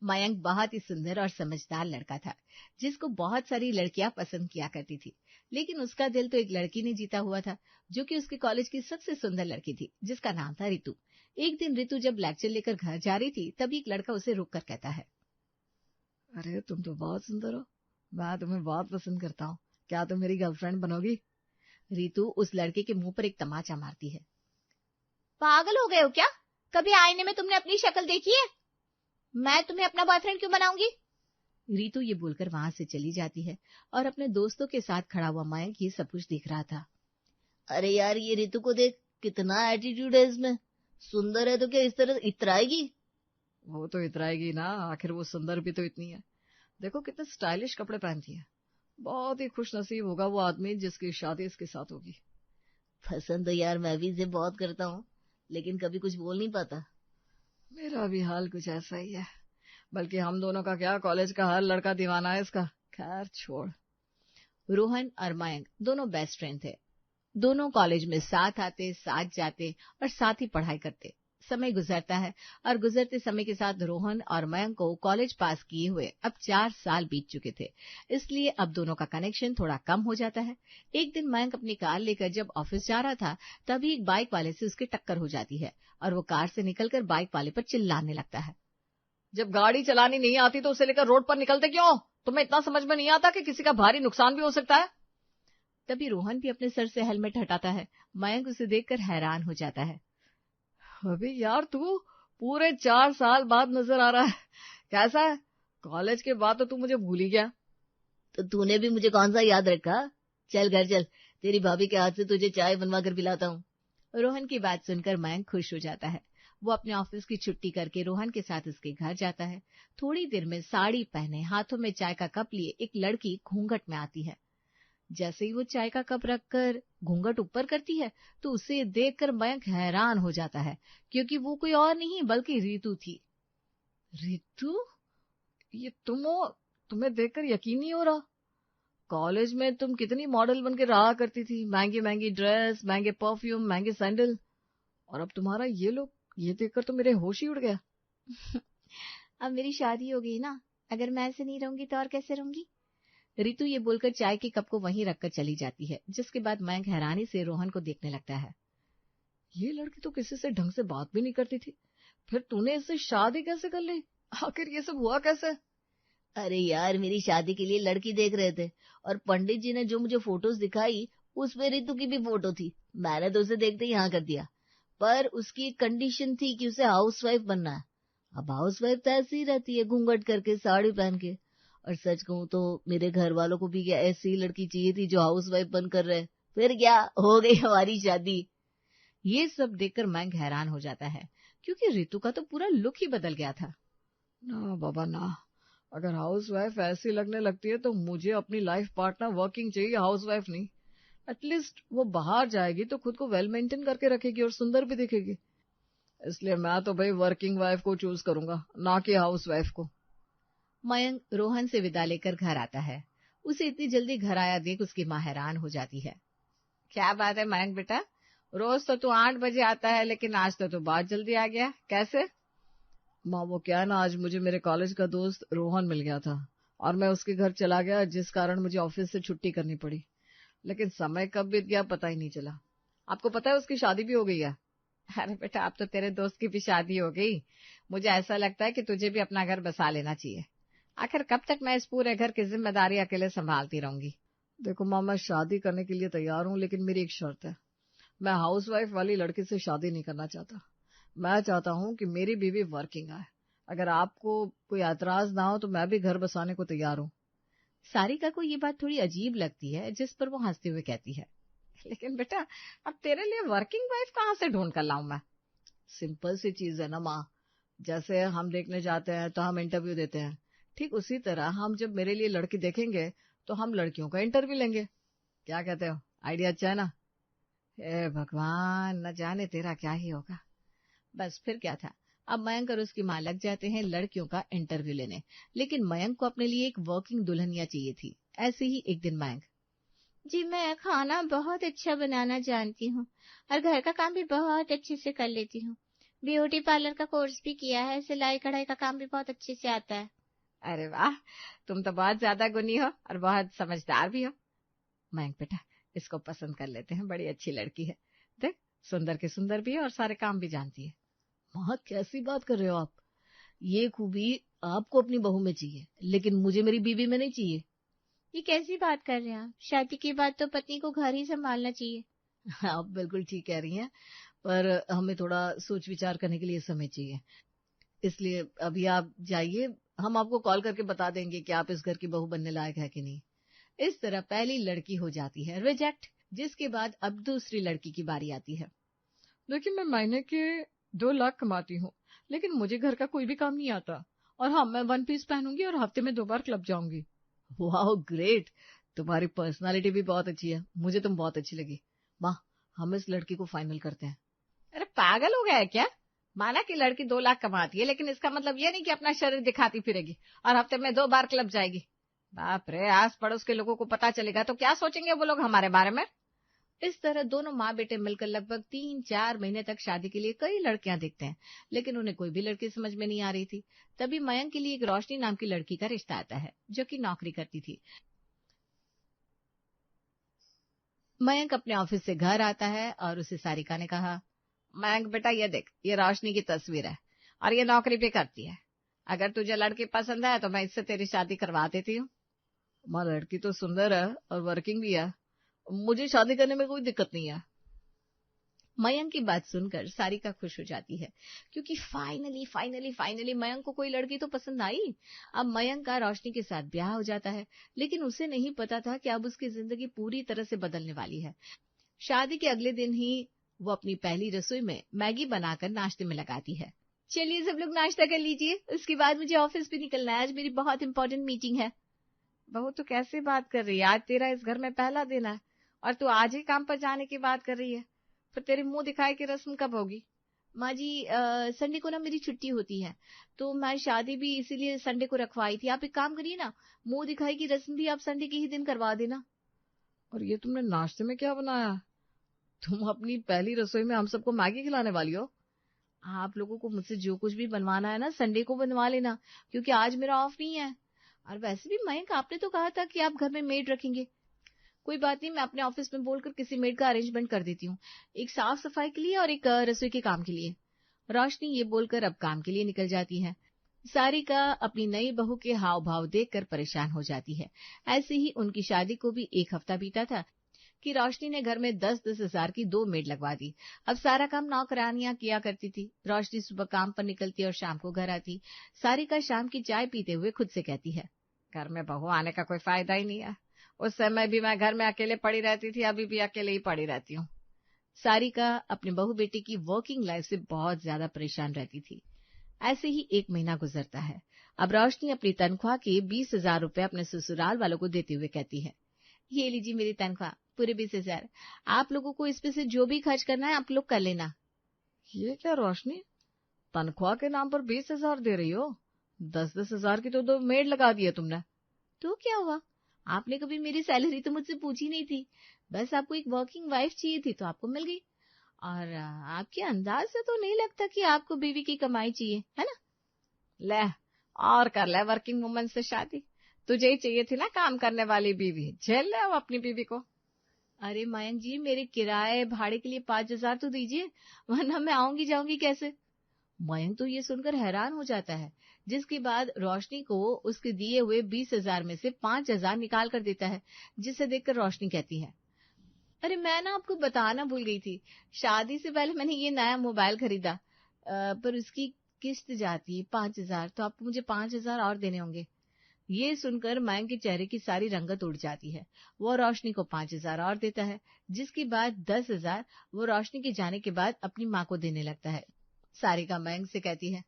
मयंक बहुत ही सुंदर और समझदार लड़का था, जिसको बहुत सारी लड़कियां पसंद किया करती थी। लेकिन उसका दिल तो एक लड़की ने जीता हुआ था, जो कि उसके कॉलेज की सबसे सुंदर लड़की थी, जिसका नाम था रितु। एक दिन रितु जब लेक्चर लेकर घर जा रही थी, तभी एक लड़का उसे रोक कर कहता है, अरे तुम तो बहुत सुंदर हो, मैं तुम्हें बहुत पसंद करता हूँ, क्या तुम मेरी गर्लफ्रेंड बनोगी? रितु उस लड़के के मुंह पर एक तमाचा मारती है। पागल हो गए हो क्या? कभी आईने में तुमने अपनी शक्ल देखी है? मैं तुम्हें अपना बॉयफ्रेंड क्यों बनाऊंगी? रितु ये बोलकर वहां से चली जाती है और अपने दोस्तों के साथ खड़ा हुआ मयंक ये सब कुछ देख रहा था। अरे यार, ये रितु को देख, कितना एटीट्यूड है इसमें। सुंदर है तो क्या इस तरह इतराएगी? वो तो इतराएगी ना, आखिर वो सुंदर भी तो इतनी है। देखो कितने स्टाइलिश कपड़े पहनती है। बहुत ही खुश नसीब होगा वो आदमी जिसकी शादी इसके साथ होगी। पसंद तो यार मैं भी इसे बहुत करता हूँ, लेकिन कभी कुछ बोल नहीं पाता। मेरा भी हाल कुछ ऐसा ही है, बल्कि हम दोनों का क्या, कॉलेज का हर लड़का दीवाना है इसका। खैर छोड़। रोहन और मयंक दोनों बेस्ट फ्रेंड थे। दोनों कॉलेज में साथ आते, साथ जाते और साथ ही पढ़ाई करते। समय गुजरता है और गुजरते समय के साथ रोहन और मयंक को कॉलेज पास किए हुए अब 4 साल बीत चुके थे, इसलिए अब दोनों का कनेक्शन थोड़ा कम हो जाता है। एक दिन मयंक अपनी कार लेकर जब ऑफिस जा रहा था, तभी एक बाइक वाले से उसकी टक्कर हो जाती है और वो कार से निकलकर बाइक वाले पर चिल्लाने लगता है। जब गाड़ी चलानी नहीं आती तो उसे लेकर रोड पर निकलते क्यों? तुम्हें इतना समझ में नहीं आता कि किसी का भारी नुकसान भी हो सकता है? तभी रोहन भी अपने सर से हेलमेट हटाता है। मयंक उसे देखकर हैरान हो जाता है। अभी यार तू पूरे 4 साल बाद नजर आ रहा है, कैसा है? कॉलेज के बाद तो तू मुझे भूल ही गया। तो तूने भी मुझे कौन सा याद रखा? चल घर चल, तेरी भाभी के हाथ से तुझे चाय बनवा कर पिलाता हूँ। रोहन की बात सुनकर मयंक खुश हो जाता है। वो अपने ऑफिस की छुट्टी करके रोहन के साथ उसके घर जाता है। थोड़ी देर में साड़ी पहने, हाथों में चाय का कप लिए एक लड़की घूंघट में आती है। जैसे ही वो चाय का कप रखकर घूंघट ऊपर करती है, तो उसे देखकर मयंक हैरान हो जाता है, क्योंकि वो कोई और नहीं बल्कि रितु थी। रितु, ये तुम हो? तुम्हें देखकर यकीन नहीं हो रहा। कॉलेज में तुम कितनी मॉडल बन के रहा करती थी, महंगी महंगी ड्रेस, महंगे परफ्यूम, महंगे सैंडल, और अब तुम्हारा ये लोग, ये देखकर तो मेरे होश ही उड़ गया। अब मेरी शादी हो गई ना, अगर मैं ऐसे नहीं रहूंगी तो और कैसे रहूंगी? रितु ये बोलकर चाय के कप को वहीं रखकर चली जाती है, जिसके बाद मयंक हैरानी से रोहन को देखने लगता है। ये लड़की तो किसी से ढंग से बात भी नहीं करती थी, फिर तूने इससे शादी कैसे कर ली? आखिर ये सब हुआ कैसे? अरे यार, मेरी शादी के लिए लड़की देख रहे थे और पंडित जी ने जो मुझे फोटोज दिखाई, उसमें रितु की भी फोटो थी। मैंने तो उसे देखते ही हाँ कर दिया, पर उसकी एक कंडीशन थी कि उसे हाउसवाइफ बनना है। अब हाउसवाइफ तो ऐसी ही रहती है, घूंघट करके, साड़ी पहन के। और सच कहूं तो मेरे घर वालों को भी क्या ऐसी लड़की चाहिए थी जो हाउसवाइफ बनकर रहे। फिर क्या, हो गई हमारी शादी। ये सब देखकर मयंक हैरान हो जाता है, क्योंकि रितु का तो पूरा लुक ही बदल गया था। ना बाबा ना, अगर हाउसवाइफ ऐसी लगने लगती है तो मुझे अपनी लाइफ पार्टनर वर्किंग चाहिए, हाउसवाइफ नहीं। एटलीस्ट वो बाहर जाएगी तो खुद को वेल मेंटेन करके रखेगी और सुंदर भी दिखेगी। इसलिए मैं तो भाई वर्किंग वाइफ को चूज करूंगा, ना कि हाउसवाइफ को। मयंक रोहन से विदा लेकर घर आता है। उसे इतनी जल्दी घर आया देख उसकी माँ हैरान हो जाती है। क्या बात है मयंक बेटा, रोज तो तू 8 बजे आता है, लेकिन आज तो तू बहुत जल्दी आ गया, कैसे? माँ वो क्या है ना, आज मुझे मेरे कॉलेज का दोस्त रोहन मिल गया था और मैं उसके घर चला गया, जिस कारण मुझे ऑफिस से छुट्टी करनी पड़ी। लेकिन समय कब बीत गया पता ही नहीं चला। आपको पता है उसकी शादी भी हो गई है। अरे बेटा, अब तो तेरे दोस्त की भी शादी हो गई। मुझे ऐसा लगता है कि तुझे भी अपना घर बसा लेना चाहिए। आखिर कब तक मैं इस पूरे घर की जिम्मेदारी अकेले संभालती रहूंगी? देखो माँ, मैं शादी करने के लिए तैयार हूँ, लेकिन मेरी एक शर्त है। मैं हाउसवाइफ वाली लड़की से शादी नहीं करना चाहता। मैं चाहता हूँ कि मेरी बीवी वर्किंग आए। अगर आपको कोई एतराज ना हो तो मैं भी घर बसाने को तैयार हूँ। सारिका को ये बात थोड़ी अजीब लगती है, जिस पर वो हंसते हुए कहती है, लेकिन बेटा, अब तेरे लिए वर्किंग वाइफ कहाँ से ढूंढ कर लाऊं मैं? सिंपल सी चीज है ना माँ, जैसे हम देखने जाते हैं तो हम इंटरव्यू देते हैं, ठीक उसी तरह हम जब मेरे लिए लड़की देखेंगे तो हम लड़कियों का इंटरव्यू लेंगे। क्या कहते हो? आइडिया अच्छा है ना? हे भगवान, न जाने तेरा क्या ही होगा। बस फिर क्या था, अब मयंक और उसकी माँ लग जाते हैं लड़कियों का इंटरव्यू लेने। लेकिन मयंक को अपने लिए एक वर्किंग दुल्हनिया चाहिए थी। ऐसे ही एक दिन मयंक, जी मैं खाना बहुत अच्छा बनाना जानती हूँ और घर का काम भी बहुत अच्छे से कर लेती हूँ। ब्यूटी पार्लर का कोर्स भी किया है, सिलाई कढ़ाई का काम भी बहुत अच्छे से आता है। अरे वाह, तुम तो बहुत ज्यादा गुणी हो और बहुत समझदार भी हो। मयंक बेटा, इसको पसंद कर लेते हैं, बड़ी अच्छी लड़की है। देख, सुंदर के सुंदर भी है और सारे काम भी जानती है। माँ, कैसी बात कर रहे हो आप? ये खूबी आपको अपनी बहू में चाहिए, लेकिन मुझे मेरी बीवी में नहीं चाहिए। ये कैसी बात कर रहे हैं आप? शादी के बाद तो पत्नी को घर ही संभालना चाहिए। आप बिल्कुल ठीक कह रही हैं, पर हमें थोड़ा सोच विचार करने के लिए समय चाहिए। इसलिए अभी आप जाइए, हम आपको कॉल करके बता देंगे कि आप इस घर की बहू बनने लायक है कि नहीं। इस तरह पहली लड़की हो जाती है रिजेक्ट, जिसके बाद अब दूसरी लड़की की बारी आती है। देखिए, मैं महीने के 2 लाख कमाती हूँ, लेकिन मुझे घर का कोई भी काम नहीं आता। और हाँ, मैं 1 पीस पहनूंगी और हफ्ते में 2 बार क्लब जाऊंगी। वाह ग्रेट, तुम्हारी पर्सनालिटी भी बहुत अच्छी है, मुझे तुम बहुत अच्छी लगी। माँ, हम इस लड़की को फाइनल करते हैं। अरे पागल हो गया है क्या? माना कि लड़की 2 लाख कमाती है, लेकिन इसका मतलब ये नहीं कि अपना शरीर दिखाती फिरेगी और हफ्ते में 2 बार क्लब जाएगी। बाप रे, आस पड़ोस के लोगों को पता चलेगा तो क्या सोचेंगे वो लोग हमारे बारे में। इस तरह दोनों माँ बेटे मिलकर लगभग 3-4 महीने तक शादी के लिए कई लड़कियां देखते हैं, लेकिन उन्हें कोई भी लड़की समझ में नहीं आ रही थी। तभी मयंक के लिए एक रोशनी नाम की लड़की का रिश्ता आता है, जो कि नौकरी करती थी। मयंक अपने ऑफिस से घर आता है और उसे सारिका ने कहा, मयंक बेटा, ये देख, ये रोशनी की तस्वीर है और ये नौकरी भी करती है। अगर तुझे लड़की पसंद है तो मैं इससे तेरी शादी करवा देती हूँ। माँ, लड़की तो सुंदर है और वर्किंग भी है, मुझे शादी करने में कोई दिक्कत नहीं है। मयंक की बात सुनकर सारिका खुश हो जाती है, क्योंकि फाइनली मयंक को कोई लड़की तो पसंद आई। अब मयंक का रोशनी के साथ ब्याह हो जाता है, लेकिन उसे नहीं पता था कि अब उसकी जिंदगी पूरी तरह से बदलने वाली है। शादी के अगले दिन ही वो अपनी पहली रसोई में मैगी बनाकर नाश्ते में लगाती है। चलिए सब लोग नाश्ता कर लीजिए, उसके बाद मुझे ऑफिस भी निकलना है, आज मेरी बहुत इंपॉर्टेंट मीटिंग है। बहू, तो कैसे बात कर रही है? आज तेरा इस घर में पहला दिन है और तू आज ही काम पर जाने की बात कर रही है। फिर तेरी मुंह दिखाए की रस्म कब होगी? माँ जी, संडे को ना मेरी छुट्टी होती है, तो मैं शादी भी इसीलिए संडे को रखवाई थी। आप एक काम करिए ना, मुंह दिखाई की रस्म भी आप संडे के ही दिन करवा देना। और ये तुमने नाश्ते में क्या बनाया? तुम अपनी पहली रसोई में हम सबको मैगी खिलाने वाली हो? आप लोगों को मुझसे जो कुछ भी बनवाना है ना, संडे को बनवा लेना, क्योंकि आज मेरा ऑफ नहीं है। और वैसे भी मयंक, आपने तो कहा था कि आप घर में मेड रखेंगे। कोई बात नहीं, मैं अपने ऑफिस में बोलकर किसी मेड का अरेंजमेंट कर देती हूँ, एक साफ सफाई के लिए और एक रसोई के काम के लिए। रोशनी ये बोलकर अब काम के लिए निकल जाती है। सारिका अपनी नई बहू के हाव भाव देखकर परेशान हो जाती है। ऐसे ही उनकी शादी को भी 1 हफ्ता बीता था कि रोशनी ने घर में 10-10 हजार की 2 मेड लगवा दी। अब सारा काम नौकरानियां किया करती थी। रोशनी सुबह काम पर निकलती और शाम को घर आती। सारिका शाम की चाय पीते हुए खुद से कहती है, घर में बहू आने का कोई फायदा ही नहीं है। उस समय भी मैं घर में अकेले पड़ी रहती थी, अभी भी अकेले ही पड़ी रहती हूँ। सारिका अपने बहू बेटी की वर्किंग लाइफ से बहुत ज्यादा परेशान रहती थी। ऐसे ही 1 महीना गुजरता है। अब रोशनी अपनी तनख्वाह के 20,000 रुपए अपने ससुराल वालों को देते हुए कहती है, ये लीजिए मेरी तनख्वाह, पूरे 20,000। आप लोगों को इसमें से जो भी खर्च करना है आप लोग कर लेना। ये क्या रोशनी, तनख्वाह के नाम पर 20,000 दे रही हो? 10-10 हजार की तो 2 मेड लगा दी है तुमने। तो क्या हुआ, आपने कभी मेरी सैलरी तो मुझसे पूछी नहीं थी। बस आपको एक वर्किंग वाइफ चाहिए थी तो आपको मिल गई। और आपके अंदाज से तो नहीं लगता कि आपको बीवी की कमाई चाहिए, है ना? ले और कर ले वर्किंग वुमन से शादी। तुझे ही चाहिए थी ना काम करने वाली बीवी, झेल ले अब अपनी बीवी को। अरे मयंक जी, मेरे किराए भाड़े के लिए 5,000 तो दीजिए, वरना मैं आऊंगी जाऊंगी कैसे? मयंक तो ये सुनकर हैरान हो जाता है, जिसके बाद रोशनी को उसके दिए हुए 20,000 में से 5,000 निकाल कर देता है, जिसे देखकर रोशनी कहती है, अरे मैं ना आपको बताना भूल गई थी, शादी से पहले मैंने ये नया मोबाइल खरीदा, पर उसकी किस्त जाती है 5,000, तो आपको मुझे 5,000 और देने होंगे। ये सुनकर मयंक के चेहरे की सारी रंगत उड़ जाती है। वो रोशनी को 5,000 और देता है, जिसके बाद 10,000 वो रोशनी के जाने के बाद अपनी माँ को देने लगता है। सारिका मयंक से कहती है,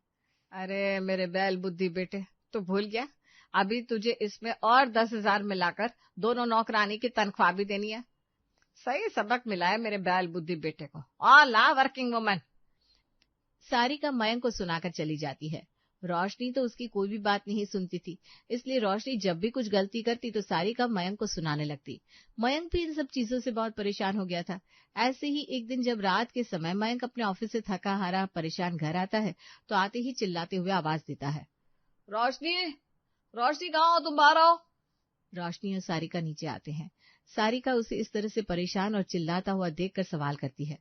अरे मेरे बैल बुद्धि बेटे, तो भूल गया, अभी तुझे इसमें और 10,000 मिलाकर दोनों नौकरानी की तनख्वाह भी देनी है। सही सबक मिला है मेरे बैल बुद्धि बेटे को। और ला वर्किंग वुमन। सारिका मयंक को सुनाकर चली जाती है। रोशनी तो उसकी कोई भी बात नहीं सुनती थी, इसलिए रोशनी जब भी कुछ गलती करती तो सारिका मयंक को सुनाने लगती। मयंक भी इन सब चीजों से बहुत परेशान हो गया था। ऐसे ही एक दिन जब रात के समय मयंक अपने ऑफिस से थका हारा परेशान घर आता है तो आते ही चिल्लाते हुए आवाज देता है, रोशनी, रोशनी कहाँ हो, तुम बाहर आओ। रोशनी और सारिका नीचे आते हैं। सारिका उसे इस तरह से परेशान और चिल्लाता हुआ देखकर सवाल करती है,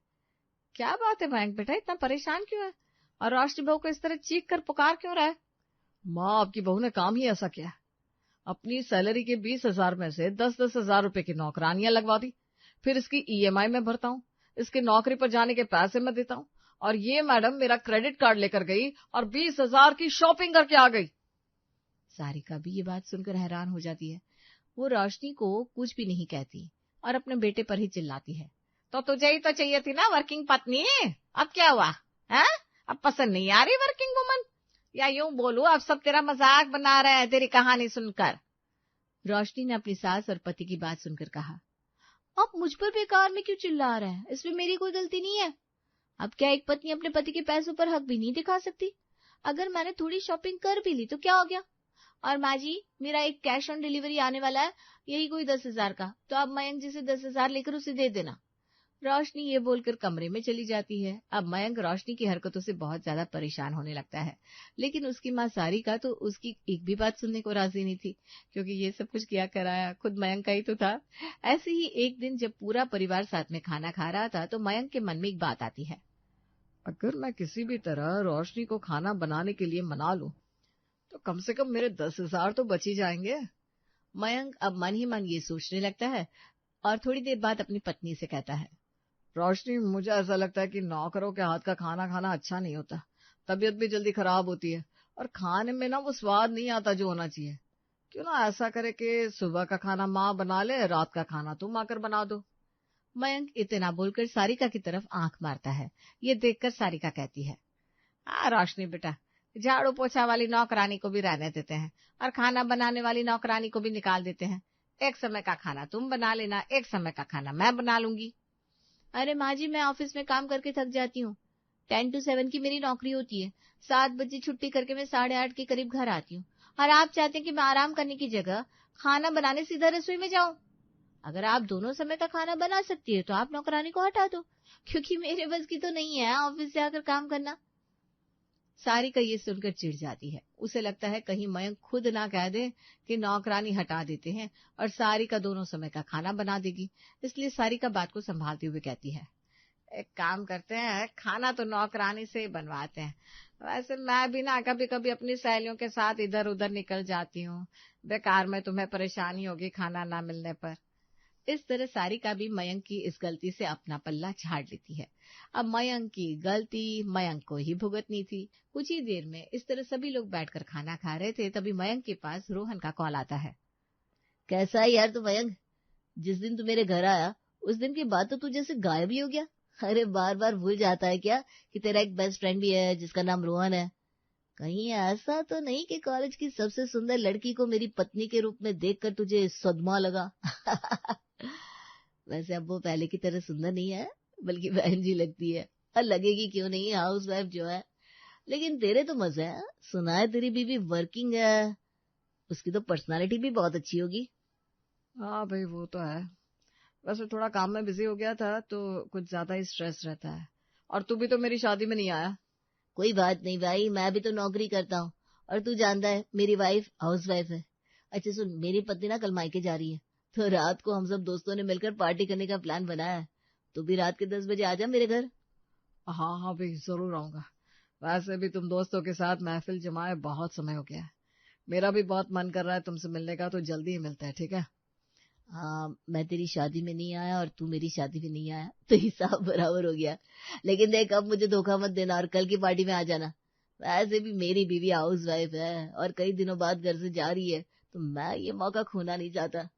क्या बात है मयंक बेटा, इतना परेशान क्यों है और रोशनी बहू को इस तरह चीख कर पुकार क्यों रहा है? माँ, आपकी बहू ने काम ही ऐसा किया, अपनी सैलरी के 20,000 में से 10-10 हजार रुपए की नौकरानियां लगवा दी, फिर इसकी ईएमआई में भरता हूँ, इसकी नौकरी पर जाने के पैसे मैं देता हूँ, और ये मैडम मेरा क्रेडिट कार्ड लेकर गई और 20,000 की शॉपिंग करके आ गई। सारिका भी ये बात सुनकर हैरान हो जाती है। वो रोशनी को कुछ भी नहीं कहती और अपने बेटे पर ही चिल्लाती है, तो तुझे ही तो चाहिए थी ना वर्किंग पत्नी, अब क्या हुआ है? अब पसंद नहीं आ रही वर्किंग वुमन? या यूं बोलूं, अब सब तेरा मजाक बना रहे हैं तेरी कहानी सुनकर। रोशनी ने अपनी सास और पति की बात सुनकर कहा, आप मुझ पर बेकार में क्यों चिल्ला रहे हैं? इसमें मेरी कोई गलती नहीं है। अब क्या एक पत्नी अपने पति के पैसों पर हक भी नहीं दिखा सकती? अगर मैंने थोड़ी शॉपिंग कर भी ली तो क्या हो गया? और माँ जी, मेरा एक कैश ऑन डिलीवरी आने वाला है, यही कोई 10,000 का, तो आप मयंक जी से 10,000 लेकर उसे दे देना। रोशनी ये बोलकर कमरे में चली जाती है। अब मयंक रोशनी की हरकतों से बहुत ज्यादा परेशान होने लगता है, लेकिन उसकी माँ सारिका तो उसकी एक भी बात सुनने को राजी नहीं थी, क्योंकि ये सब कुछ किया कराया खुद मयंक का ही तो था। ऐसे ही एक दिन जब पूरा परिवार साथ में खाना खा रहा था तो मयंक के मन में एक बात आती है, अगर मैं किसी भी तरह रोशनी को खाना बनाने के लिए मना लूं तो कम से कम मेरे 10,000 तो बच ही जाएंगे। मयंक अब मन ही मन ये सोचने लगता है और थोड़ी देर बाद अपनी पत्नी से कहता है, रोशनी, मुझे ऐसा लगता है कि नौकरों के हाथ का खाना खाना अच्छा नहीं होता, तबीयत भी जल्दी खराब होती है और खाने में ना वो स्वाद नहीं आता जो होना चाहिए। क्यों ना ऐसा करे कि सुबह का खाना माँ बना ले, रात का खाना तुम आकर बना दो। मयंक इतना बोलकर सारिका की तरफ आंख मारता है। ये देखकर सारिका कहती है, रोशनी बेटा, झाड़ू पोछा वाली नौकरानी को भी रहने देते हैं और खाना बनाने वाली नौकरानी को भी निकाल देते हैं। एक समय का खाना तुम बना लेना, एक समय का खाना मैं बना लूंगी। अरे माँ जी, मैं ऑफिस में काम करके थक जाती हूँ। 10 to 7 की मेरी नौकरी होती है। 7 बजे छुट्टी करके मैं 8:30 के करीब घर आती हूँ, और आप चाहते हैं कि मैं आराम करने की जगह खाना बनाने सीधा रसोई में जाऊं। अगर आप दोनों समय का खाना बना सकती है तो आप नौकरानी को हटा दो, क्योंकि मेरे बस की तो नहीं है ऑफिस से आकर काम करना। सारिका ये सुनकर चिढ़ जाती है। उसे लगता है कहीं मयंक खुद ना कह दे कि नौकरानी हटा देते हैं और सारिका दोनों समय का खाना बना देगी। इसलिए सारिका बात को संभालते हुए कहती है, एक काम करते हैं, खाना तो नौकरानी से ही बनवाते हैं। वैसे मैं भी ना कभी कभी अपनी सहेलियों के साथ इधर उधर निकल जाती हूँ, बेकार में तुम्हें परेशानी होगी खाना ना मिलने पर। इस तरह सारिका भी मयंक की इस गलती से अपना पल्ला झाड़ लेती है। अब मयंक की गलती मयंक को ही भुगतनी थी। कुछ ही देर में इस तरह सभी लोग बैठकर खाना खा रहे थे, तभी मयंक के पास रोहन का कॉल आता है। कैसा है यार तू मयंक? जिस दिन तू मेरे घर आया उस दिन के बाद तो तू जैसे गायब ही हो गया। अरे बार बार भूल जाता है क्या कि तेरा एक बेस्ट फ्रेंड भी है जिसका नाम रोहन है? कहीं ऐसा तो नहीं कि कॉलेज की सबसे सुंदर लड़की को मेरी पत्नी के रूप में देखकर तुझे सदमा लगा? वैसे अब वो पहले की तरह सुंदर नहीं है, बल्कि बहन जी लगती है, और लगेगी क्यों नहीं, हाउस वाइफ जो है। लेकिन तेरे तो मजे हैं। सुना है तेरी बीवी वर्किंग है, उसकी तो पर्सनालिटी भी बहुत अच्छी होगी। हाँ भाई, वो तो है। वैसे थोड़ा काम में बिजी हो गया था तो कुछ ज्यादा ही स्ट्रेस रहता है। और तू भी तो मेरी शादी में नहीं आया। कोई बात नहीं भाई, मैं भी तो नौकरी करता हूँ, और तू जानता है मेरी वाइफ हाउस वाइफ है। अच्छा सुन, मेरी पत्नी ना कल मायके जा रही है, तो रात को हम सब दोस्तों ने मिलकर पार्टी करने का प्लान बनाया है। तू भी रात के 10 बजे आ जा मेरे घर। हाँ हाँ भाई, जरूर आऊंगा। वैसे भी तुम दोस्तों के साथ महफिल जमाए बहुत समय हो गया है। मेरा भी बहुत मन कर रहा है तुमसे मिलने का, तो जल्दी ही मिलता है, ठीक है? हाँ, मैं तेरी शादी में नहीं आया और तू मेरी शादी में नहीं आया, तो हिसाब बराबर हो गया। लेकिन देख, अब मुझे धोखा मत देना और कल की पार्टी में आ जाना। वैसे भी मेरी बीवी हाउस वाइफ है और कई दिनों बाद घर से जा रही है, तो मैं ये मौका खोना नहीं चाहता।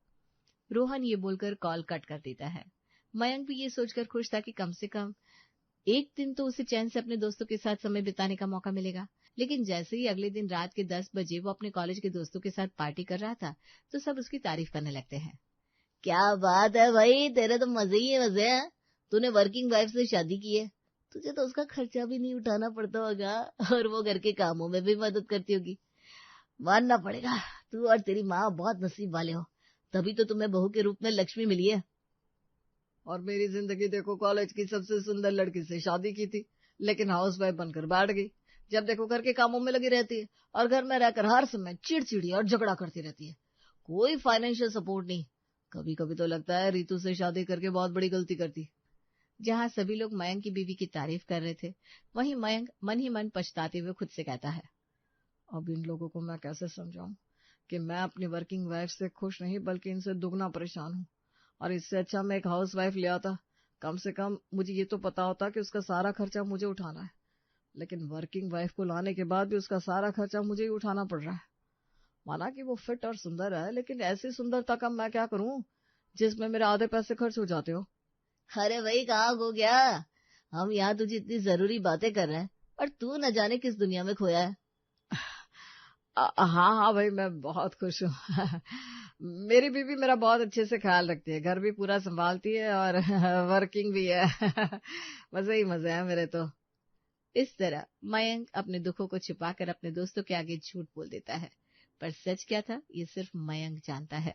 रोहन ये बोलकर कॉल कट कर देता है। मयंक भी ये सोचकर खुश था कि कम से कम एक दिन तो उसे चैन से अपने दोस्तों के साथ समय बिताने का मौका मिलेगा। लेकिन जैसे ही अगले दिन रात के 10 बजे वो अपने कॉलेज के दोस्तों के साथ पार्टी कर रहा था तो सब उसकी तारीफ करने लगते हैं। क्या बात है भाई, तेरे तो मजे ही है, मजे हैं। तूने वर्किंग वाइफ से शादी की है, तुझे तो उसका खर्चा भी नहीं उठाना पड़ता होगा और वो घर के कामों में भी मदद करती होगी। मानना पड़ेगा, तू और तेरी माँ बहुत नसीब वाले हो, तभी तो तुम्हें बहू के रूप में लक्ष्मी मिली है। और मेरी जिंदगी देखो, कॉलेज की सबसे सुंदर लड़की से शादी की थी, लेकिन हाउस वाइफ बनकर बैठ गई। जब देखो घर के कामों में लगी रहती है और घर में रहकर हर समय चिड़चिड़ी और झगड़ा करती रहती है। कोई फाइनेंशियल सपोर्ट नहीं। कभी कभी तो लगता है रितु से शादी करके बहुत बड़ी गलती करती। जहां सभी लोग मयंक की बीवी की तारीफ कर रहे थे, वहीं मयंक मन ही मन पछताते हुए खुद से कहता है, अब इन लोगों को मैं कैसे समझाऊं कि मैं अपनी वर्किंग वाइफ से खुश नहीं बल्कि इनसे दुगना परेशान हूं। और इससे अच्छा मैं एक हाउस वाइफ ले आता। कम से कम मुझे ये तो पता होता कि उसका सारा खर्चा मुझे उठाना है, लेकिन वर्किंग वाइफ को लाने के बाद भी उसका सारा खर्चा मुझे ही उठाना पड़ रहा है। माना कि वो फिट और सुंदर है, लेकिन ऐसी सुंदरता का मैं क्या करूं जिसमें मेरे आधे पैसे खर्च हो जाते हो। अरे भाई, कहाँ हो गया? हम यहाँ तुझे इतनी जरूरी बातें कर रहे हैं और तू न जाने किस दुनिया में खोया है। हाँ हाँ भाई, मैं बहुत खुश हूँ। मेरी बीवी मेरा बहुत अच्छे से ख्याल रखती है, घर भी पूरा संभालती है और वर्किंग भी है। मजे ही मजे हैं मेरे तो। इस तरह मयंक अपने दुखों को छिपाकर अपने दोस्तों के आगे झूठ बोल देता है, पर सच क्या था ये सिर्फ मयंक जानता है।